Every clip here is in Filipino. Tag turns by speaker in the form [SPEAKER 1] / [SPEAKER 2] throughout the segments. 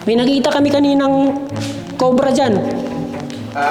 [SPEAKER 1] May nakita kami kaninang cobra dyan.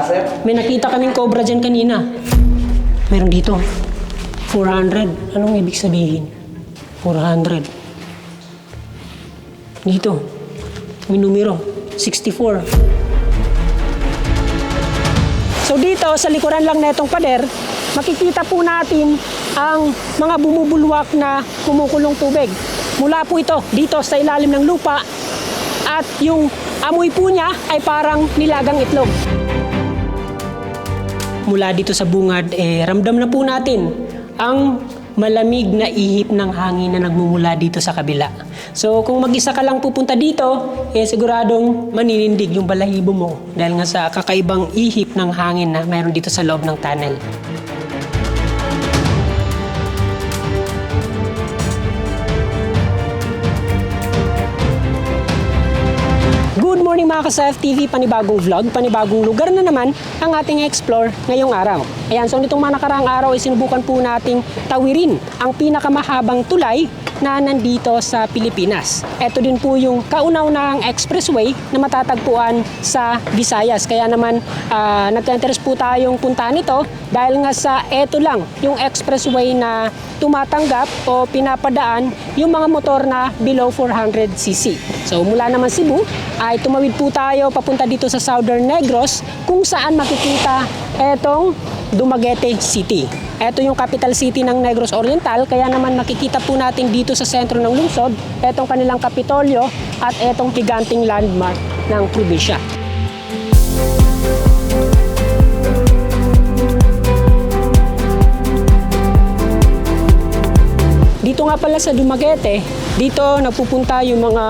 [SPEAKER 2] Sir?
[SPEAKER 1] May nakita kaming cobra dyan kanina. Meron dito. 400. Anong ibig sabihin? 400. Dito. May numero. 64. So dito, sa likuran lang na itong pader, makikita po natin ang mga bumubulwak na kumukulong tubig. Mula po ito dito sa ilalim ng lupa at yung amoy po niya ay parang nilagang itlog. Mula dito sa bungad, ramdam na po natin ang malamig na ihip ng hangin na nagmumula dito sa kabila. So kung mag-isa ka lang pupunta dito, siguradong maninindig yung balahibo mo dahil nga sa kakaibang ihip ng hangin na mayroon dito sa loob ng tunnel. Good morning mga ka-SAF-TV, panibagong vlog, panibagong lugar na naman ang ating explore ngayong araw. Ayan, so nitong mga nakaraang araw ay sinubukan po nating tawirin ang pinakamahabang tulay na nandito sa Pilipinas. Ito din po yung kauna-unahang expressway na matatagpuan sa Visayas. Kaya naman nagka-interest po tayong puntahan ito dahil nga sa eto lang yung expressway na tumatanggap o pinapadaan yung mga motor na below 400cc. So mula naman Cebu ay tumawid po tayo papunta dito sa Southern Negros kung saan makikita etong Dumaguete City. Ito yung capital city ng Negros Oriental, kaya naman makikita po natin dito sa sentro ng lungsod etong kanilang kapitolyo at etong higanting landmark ng probinsya. Dito nga pala sa Dumaguete, dito napupunta yung mga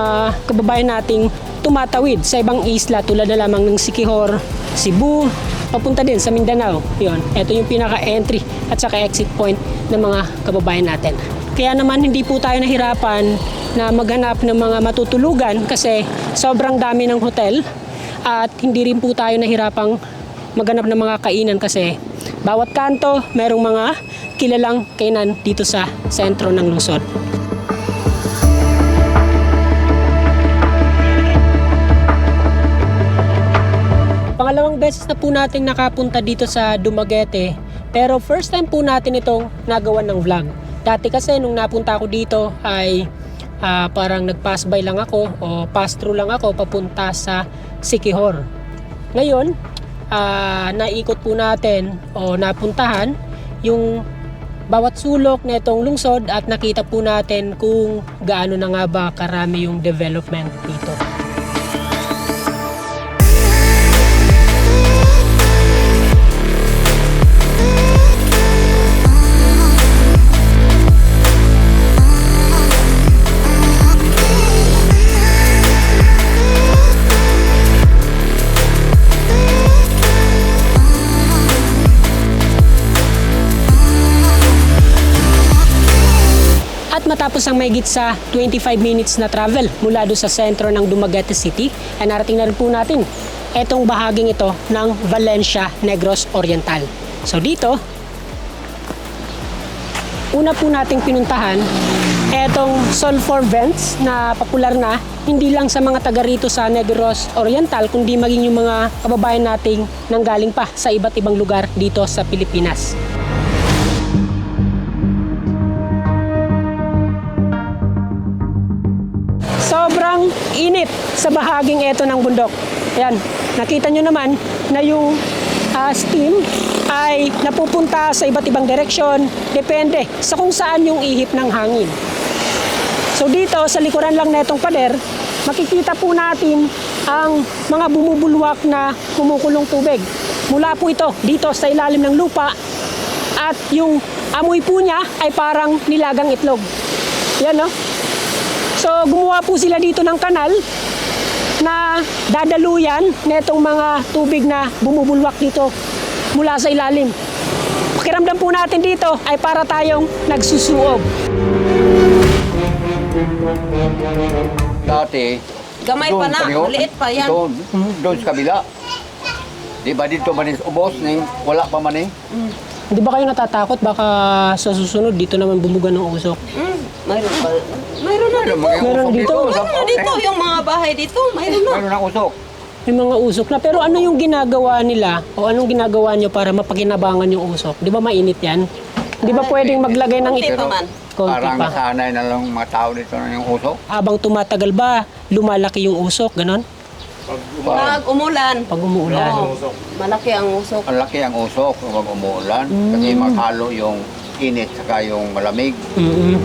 [SPEAKER 1] kababayan nating tumatawid sa ibang isla tulad na lamang ng Siquijor, Cebu, papunta din sa Mindanao. Yun, ito yung pinaka-entry at saka exit point ng mga kababayan natin. Kaya naman hindi po tayo nahirapan na maghanap ng mga matutulugan kasi sobrang dami ng hotel at hindi rin po tayo nahirapang maghanap ng mga kainan kasi bawat kanto merong mga kilalang kainan dito sa sentro ng lungsod. Pangalawang beses na po natin nakapunta dito sa Dumaguete, pero first time po natin itong nagawan ng vlog. Dati kasi nung napunta ako dito ay parang nag-pass by lang ako o pass through lang ako papunta sa Siquijor. Ngayon, naikot po natin o napuntahan yung bawat sulok na itong lungsod at nakita po natin kung gaano na nga ba karami yung development dito. Matapos ang mahigit sa 25 minutes na travel mula doon sa sentro ng Dumaguete City, ay narating na rin po natin etong bahaging ito ng Valencia Negros Oriental. So dito, una po nating pinuntahan etong sulfur vents na popular na hindi lang sa mga taga rito sa Negros Oriental kundi maging yung mga kababayan nating nanggaling pa sa iba't ibang lugar dito sa Pilipinas. Sobrang init sa bahaging ito ng bundok. Ayan, nakita nyo naman na yung steam ay napupunta sa iba't ibang direksyon, depende sa kung saan yung ihip ng hangin. So dito, sa likuran lang na itong pader, makikita po natin ang mga bumubulwak na kumukulong tubig. Mula po ito dito sa ilalim ng lupa at yung amoy po niya ay parang nilagang itlog. Yan, no? So gumawa po sila dito ng kanal na dadaluyan netong mga tubig na bumubulwak dito mula sa ilalim. Pakiramdam po natin dito ay para tayong nagsusuob.
[SPEAKER 2] Dati,
[SPEAKER 3] Gamay pa na, maliit pa yan.
[SPEAKER 2] Doon sa kabila. Di ba dito man is ubos, wala pa man eh.
[SPEAKER 1] Di ba kayo natatakot baka sa susunod dito naman bumuga ng usok?
[SPEAKER 3] Mayroon pa. Mayroon na
[SPEAKER 1] Meron dito.
[SPEAKER 3] Ano dito, yung mga bahay dito, mayroon na.
[SPEAKER 2] Mayroon ng usok.
[SPEAKER 1] May mga usok na. Pero ano yung ginagawa nila o anong ginagawa nyo para mapakinabangan yung usok? Di ba mainit yan? Di ba pwedeng maglagay ng
[SPEAKER 3] Konti pa man.
[SPEAKER 1] Konti
[SPEAKER 2] Parang
[SPEAKER 1] pa.
[SPEAKER 2] nasanay na lang mga tao dito na yung usok.
[SPEAKER 1] Habang tumatagal ba, lumalaki yung usok, ganon?
[SPEAKER 3] Pag umulan.
[SPEAKER 1] Pag umuulan.
[SPEAKER 3] Oo, malaki ang usok.
[SPEAKER 2] Ang laki ang usok kapag umuulan. Kasi maghalo yung init saka yung malamig.
[SPEAKER 1] Mm-mm.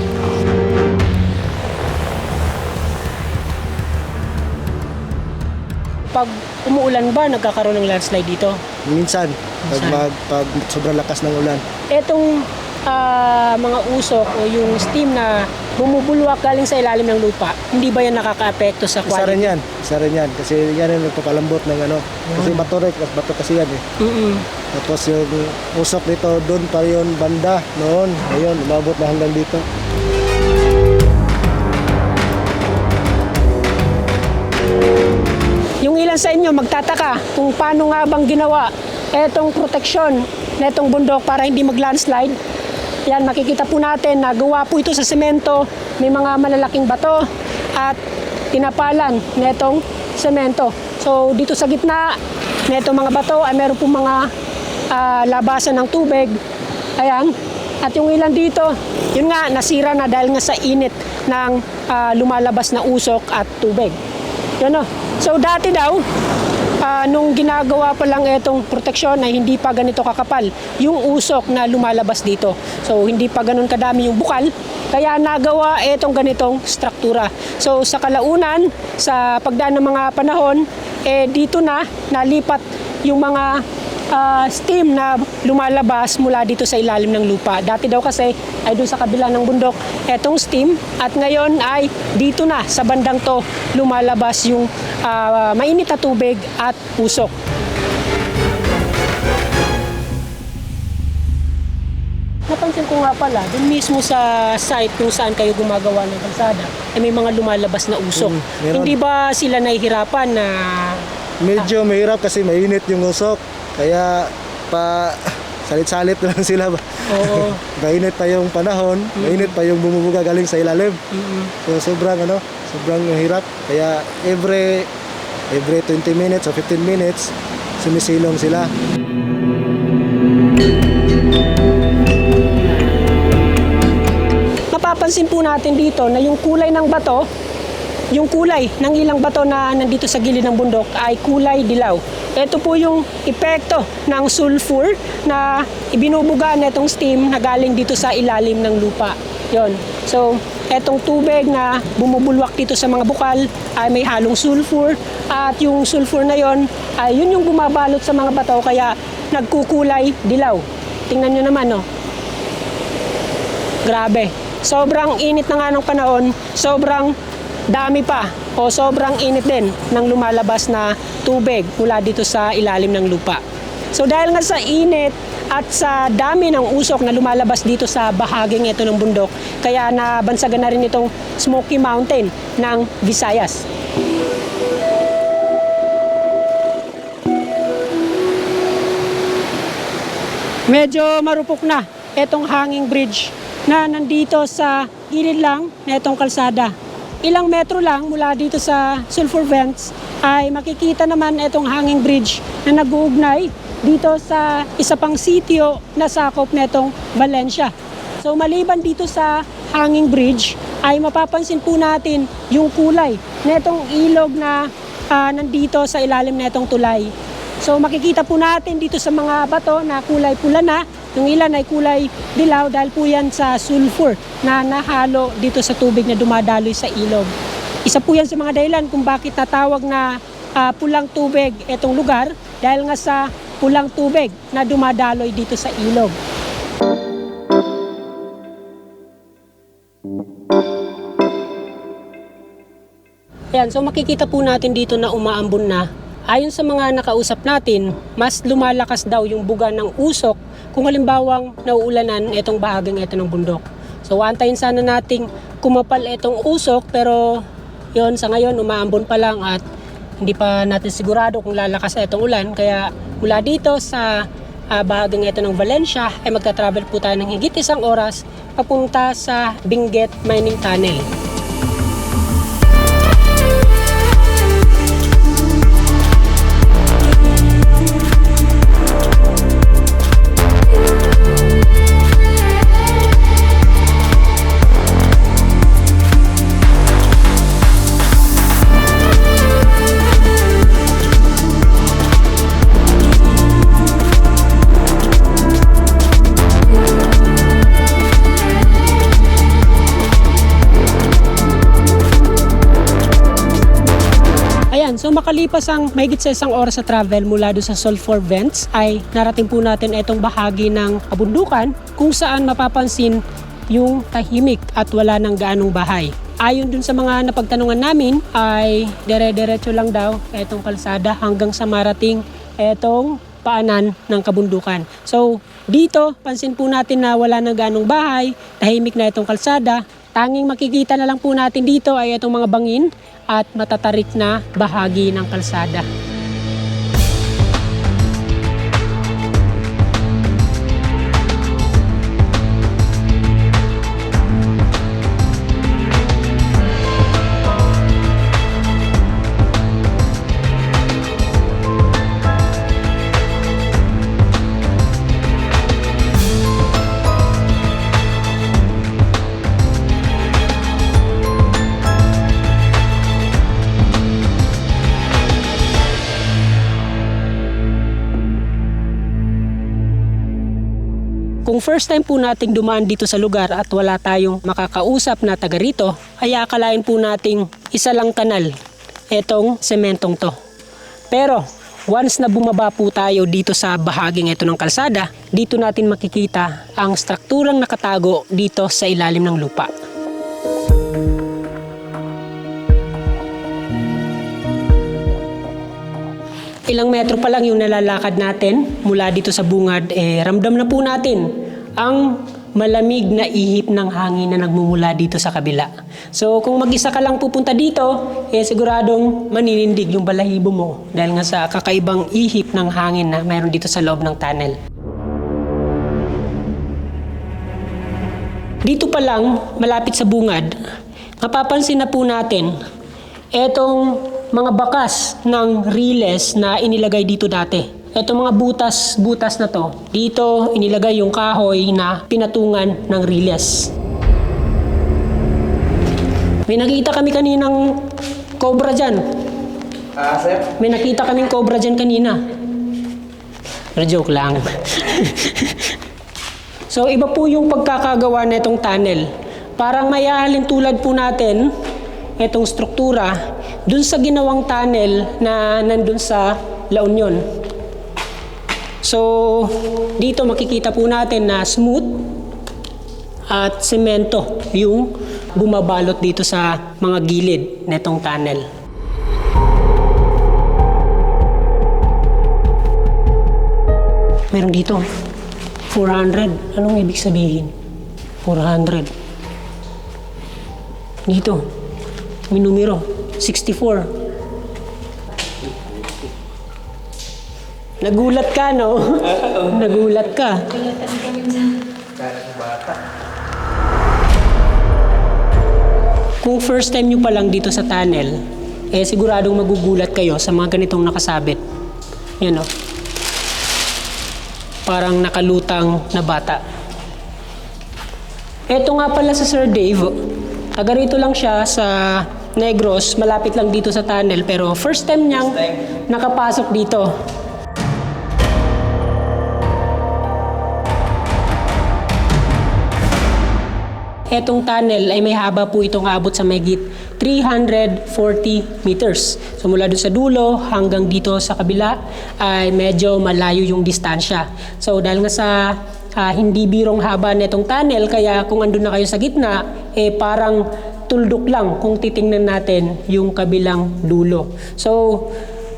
[SPEAKER 1] Pag umuulan ba, nagkakaroon ng landslide dito?
[SPEAKER 4] Minsan, pag sobrang lakas ng ulan.
[SPEAKER 1] Etong mga usok o yung steam na bumubulwak galing sa ilalim ng lupa, hindi ba yan nakaka-apekto sa
[SPEAKER 4] Isa rin
[SPEAKER 1] quality?
[SPEAKER 4] yan. Isa rin yan. Kasi yan yung nagpapalambot ng ano. Kasi bato kasi yan eh.
[SPEAKER 1] Mm-mm.
[SPEAKER 4] Tapos yung usok dito, doon pa yun, banda, noon. Ngayon, umabot na hanggang dito.
[SPEAKER 1] Yung ilan sa inyo magtataka kung paano nga bang ginawa etong proteksyon na itong bundok para hindi mag-landslide. Yan, makikita po natin na gawa po ito sa semento, may mga malalaking bato at tinapalan na itong semento. So dito sa gitna na itong mga bato ay meron po mga labasan ng tubig. Ayan. At yung ilan dito, yun nga, nasira na dahil nga sa init ng lumalabas na usok at tubig. Yun o. So dati daw, nung ginagawa pa lang itong proteksyon ay hindi pa ganito kakapal yung usok na lumalabas dito. So hindi pa ganun kadami yung bukal, kaya nagawa itong ganitong struktura. So sa kalaunan, sa pagdaan ng mga panahon, dito na nalipat yung mga steam na lumalabas mula dito sa ilalim ng lupa. Dati daw kasi ay doon sa kabila ng bundok etong steam at ngayon ay dito na sa bandang to lumalabas yung mainit na tubig at usok. Napansin ko nga pala, doon mismo sa site kung saan kayo gumagawa ng kalsada, ay may mga lumalabas na usok.
[SPEAKER 4] meron.
[SPEAKER 1] Hindi ba sila nahihirapan na
[SPEAKER 4] Medyo mahirap kasi mainit yung usok. Kaya pa salit-salit lang sila.
[SPEAKER 1] oo,
[SPEAKER 4] Mainit pa yung panahon, mainit pa yung bumubuga galing sa ilalim. So sobrang hirap. Kaya every 20 minutes o 15 minutes sumisilong sila.
[SPEAKER 1] mapapansin po natin dito na yung kulay ng bato, yung kulay ng ilang bato na nandito sa gilid ng bundok ay kulay dilaw. Ito po yung epekto ng sulfur na ibinubuga na itong steam na galing dito sa ilalim ng lupa. Yon. So, etong tubig na bumubulwak dito sa mga bukal ay may halong sulfur at yung sulfur na yon ay yun yung bumabalot sa mga bato kaya nagkukulay dilaw. Tingnan nyo naman, no? Grabe. Sobrang init na nga ng panahon, sobrang dami pa o sobrang init din ng lumalabas na tubig mula dito sa ilalim ng lupa. So dahil nga sa init at sa dami ng usok na lumalabas dito sa bahaging ito ng bundok, kaya nabansagan na rin itong Smoky Mountain ng Visayas. Medyo marupok na itong hanging bridge na nandito sa gilid lang na itong kalsada. Ilang metro lang mula dito sa sulfur vents ay makikita naman itong hanging bridge na nag-uugnay dito sa isa pang sitio na sakop netong Valencia. So maliban dito sa hanging bridge ay mapapansin po natin yung kulay netong ilog na nandito sa ilalim netong tulay. So makikita po natin dito sa mga bato na kulay pula na, yung ilan ay kulay dilaw dahil po yan sa sulfur na nahalo dito sa tubig na dumadaloy sa ilog. Isa po yan sa mga dahilan kung bakit natawag na pulang tubig itong lugar dahil nga sa pulang tubig na dumadaloy dito sa ilog. Ayan, so makikita po natin dito na umaambon na. Ayon sa mga nakausap natin, mas lumalakas daw yung buga ng usok kung halimbawang nauulanan itong bahaging ito ng bundok. So antayin sana nating kumapal itong usok pero yon sa ngayon umaambon pa lang at hindi pa natin sigurado kung lalakas itong ulan. Kaya mula dito sa bahaging ito ng Valencia ay magta-travel po tayo ng higit 1 oras papunta sa Benguet Mining Tunnel. Ayan, so makalipas ang mahigit sa 1 oras sa travel mula doon sa sulfur vents ay narating po natin itong bahagi ng kabundukan kung saan mapapansin yung tahimik at wala ng gaanong bahay. Ayon dun sa mga napagtanungan namin ay dire-diretso lang daw itong kalsada hanggang sa marating itong paanan ng kabundukan. So dito, pansin po natin na wala ng gaanong bahay, tahimik na itong kalsada. Tanging makikita na lang po natin dito ay itong mga bangin at matatarik na bahagi ng kalsada. Kung first time po nating dumaan dito sa lugar at wala tayong makakausap na taga rito, ay akalain po nating isa lang kanal, etong sementong to. Pero once na bumaba po tayo dito sa bahaging ito ng kalsada, dito natin makikita ang strukturang nakatago dito sa ilalim ng lupa. Ilang metro pa lang yung nalalakad natin mula dito sa bungad, ramdam na po natin ang malamig na ihip ng hangin na nagmumula dito sa kabila. So kung mag-isa ka lang pupunta dito, siguradong maninindig yung balahibo mo dahil nga sa kakaibang ihip ng hangin na mayroon dito sa loob ng tunnel. Dito pa lang, malapit sa bungad, mapapansin na po natin etong mga bakas ng riles na inilagay dito dati. Etong mga butas na to, dito inilagay yung kahoy na pinatungan ng riles. May nakita kami kaninang cobra dyan.
[SPEAKER 2] Sir?
[SPEAKER 1] May nakita kaming cobra dyan kanina. Pero joke lang. So iba po yung pagkakagawa na itong tunnel. Parang mayahalin tulad po natin itong struktura dun sa ginawang tunnel na nandun sa La Union. So dito makikita po natin na smooth at semento yung bumabalot dito sa mga gilid netong tunnel. Meron dito 400. Anong ibig sabihin? 400. Dito may numero 64. Nagulat ka, no? Nagulat ka. Kung first time nyo pa lang dito sa tunnel, siguradong magugulat kayo sa mga ganitong nakasabit. Yan, no? Parang nakalutang na bata. Eto nga pala sa Sir Dave. Taga rito lang siya sa Negros, malapit lang dito sa tunnel, pero first time niyang nakapasok dito. Etong tunnel ay may haba po itong abot sa mahigit 340 meters. So mula doon sa dulo hanggang dito sa kabila ay medyo malayo yung distansya. So dahil nga sa hindi birong haba netong tunnel, kaya kung andun na kayo sa gitna, parang tuldok lang kung titingnan natin yung kabilang dulo. So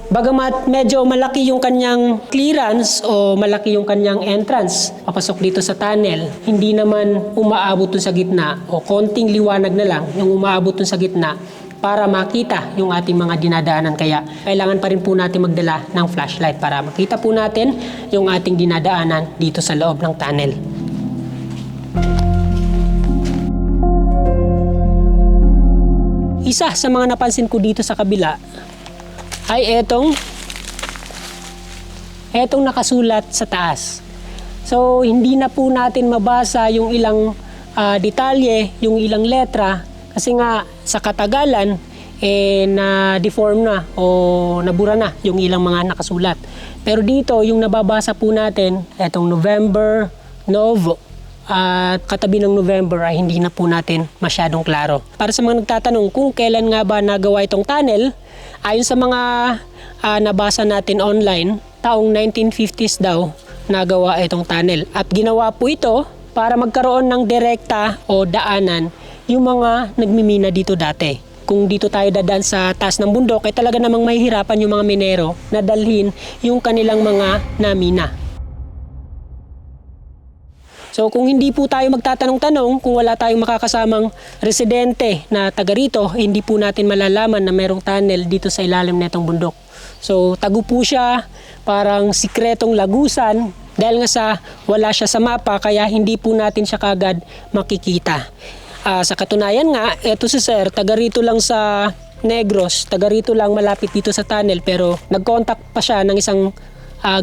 [SPEAKER 1] bagamat medyo malaki yung kanyang clearance o malaki yung kanyang entrance papasok dito sa tunnel, hindi naman umaabot dun sa gitna o konting liwanag na lang yung umaabot dun sa gitna para makita yung ating mga dinadaanan. Kaya kailangan pa rin po natin magdala ng flashlight para makita po natin yung ating dinadaanan dito sa loob ng tunnel. Isa sa mga napansin ko dito sa kabila ay etong nakasulat sa taas. So hindi na po natin mabasa yung ilang detalye, yung ilang letra kasi nga sa katagalan na-deform na o nabura na yung ilang mga nakasulat. Pero dito yung nababasa po natin etong November Novo at katabi ng November ay hindi na po natin masyadong klaro. Para sa mga nagtatanong kung kailan nga ba nagawa itong tunnel, ayon sa mga nabasa natin online, taong 1950s daw nagawa itong tunnel. At ginawa po ito para magkaroon ng direkta o daanan yung mga nagmimina dito dati. Kung dito tayo dadaan sa taas ng bundok, ay talaga namang mahihirapan yung mga minero na dalhin yung kanilang mga namina. So kung hindi po tayo magtatanong-tanong, kung wala tayong makakasamang residente na taga rito, hindi po natin malalaman na merong tunnel dito sa ilalim nitong bundok. So tago po siya, parang sikretong lagusan, dahil nga sa wala siya sa mapa, kaya hindi po natin siya kagad makikita. Sa katunayan nga, eto si Sir, taga rito lang sa Negros, taga rito lang malapit dito sa tunnel, pero nag-contact pa siya ng isang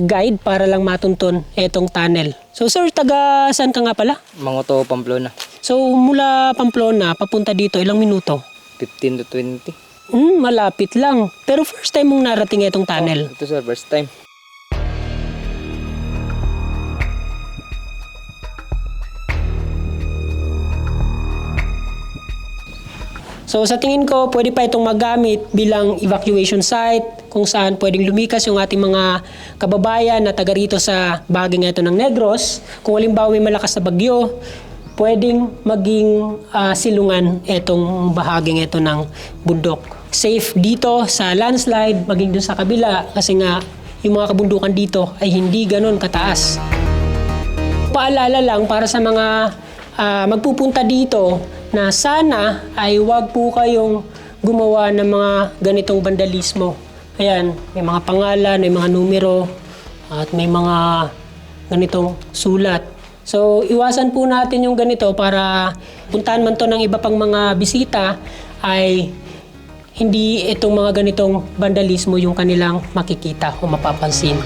[SPEAKER 1] guide para lang matunton etong tunnel. So Sir, taga saan ka nga pala?
[SPEAKER 5] Mangoto, Pamplona.
[SPEAKER 1] So mula Pamplona, papunta dito, ilang minuto?
[SPEAKER 5] 15 to 20.
[SPEAKER 1] Malapit lang. Pero first time mong narating etong tunnel.
[SPEAKER 5] Ito sir, first time.
[SPEAKER 1] So sa tingin ko, pwede pa itong magamit bilang evacuation site kung saan pwedeng lumikas yung ating mga kababayan na taga rito sa bahaging ito ng Negros. Kung halimbawa may malakas na bagyo, pwedeng maging silungan itong bahaging ito ng bundok. Safe dito sa landslide, maging dun sa kabila kasi nga yung mga kabundukan dito ay hindi ganun kataas. Paalala lang para sa mga magpupunta dito na sana ay wag po kayong gumawa ng mga ganitong vandalismo. Ayan, may mga pangalan, may mga numero, at may mga ganitong sulat. So, iwasan po natin yung ganito para puntahan man to ng iba pang mga bisita ay hindi itong mga ganitong vandalismo yung kanilang makikita o mapapansin.